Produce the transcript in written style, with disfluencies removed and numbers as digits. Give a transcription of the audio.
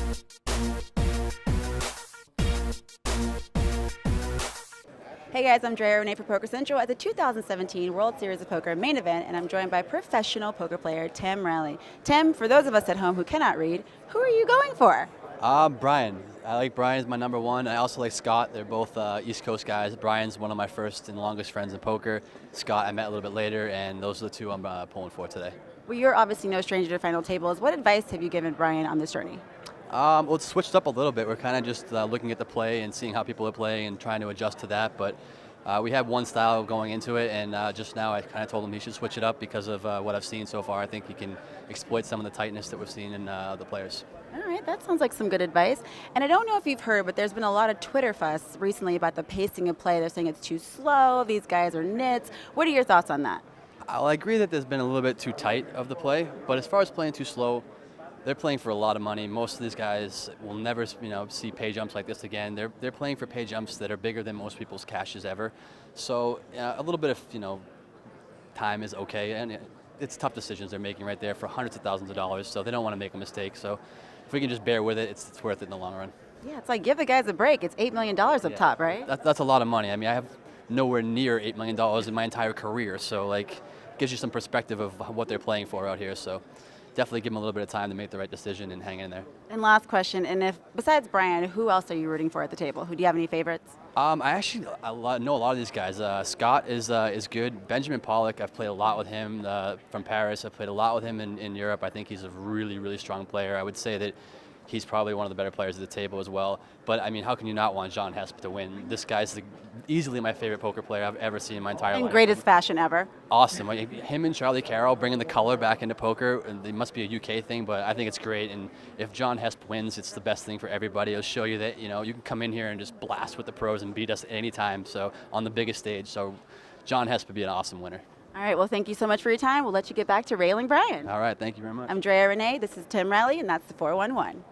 Hey guys, I'm Drea Renee for Poker Central at the 2017 World Series of Poker main event, and I'm joined by professional poker player Tim Reilly. Tim, for those of us at home who cannot read, who are you going for? Brian. I like Brian as my number one. I also like Scott. They're both East Coast guys. Brian's one of my first and longest friends in poker. Scott I met a little bit later, and those are the two I'm pulling for today. Well, you're obviously no stranger to final tables. What advice have you given Brian on this journey? Well, it's switched up a little bit. We're kind of just looking at the play and seeing how people are playing and trying to adjust to that. But we have one style going into it, and just now I kind of told him he should switch it up because of what I've seen so far. I think he can exploit some of the tightness that we've seen in the players. All right, that sounds like some good advice. And I don't know if you've heard, but there's been a lot of Twitter fuss recently about the pacing of play. They're saying it's too slow, these guys are nits. What are your thoughts on that? I agree that there's been a little bit too tight of the play, but as far as playing too slow, they're playing for a lot of money. Most of these guys will never, see pay jumps like this again. They're playing for pay jumps that are bigger than most people's cashes ever. So a little bit of time is okay, and it's tough decisions they're making right there for hundreds of thousands of dollars. So they don't want to make a mistake. So if we can just bear with it, it's worth it in the long run. Yeah, it's like give the guys a break. It's $8 million up top, right? That's a lot of money. I mean, I have nowhere near $8 million in my entire career. So gives you some perspective of what they're playing for out here. So definitely give them a little bit of time to make the right decision and hang in there. And last question, and if besides Brian, who else are you rooting for at the table? Do you have any favorites? I know a lot of these guys. Scott is good. Benjamin Pollock, I've played a lot with him from Paris. I've played a lot with him in Europe. I think he's a really, really strong player. I would say that he's probably one of the better players at the table as well. But, I mean, how can you not want John Hesp to win? This guy's easily my favorite poker player I've ever seen in my entire life. In greatest fashion ever. Awesome. Him and Charlie Carroll bringing the color back into poker, and it must be a UK thing, but I think it's great. And if John Hesp wins, it's the best thing for everybody. It'll show you that, you can come in here and just blast with the pros and beat us at any time, so on the biggest stage. So John Hesp would be an awesome winner. All right, well, thank you so much for your time. We'll let you get back to railing Brian. All right, thank you very much. I'm Drea Renee. This is Tim Reilly, and that's the 411.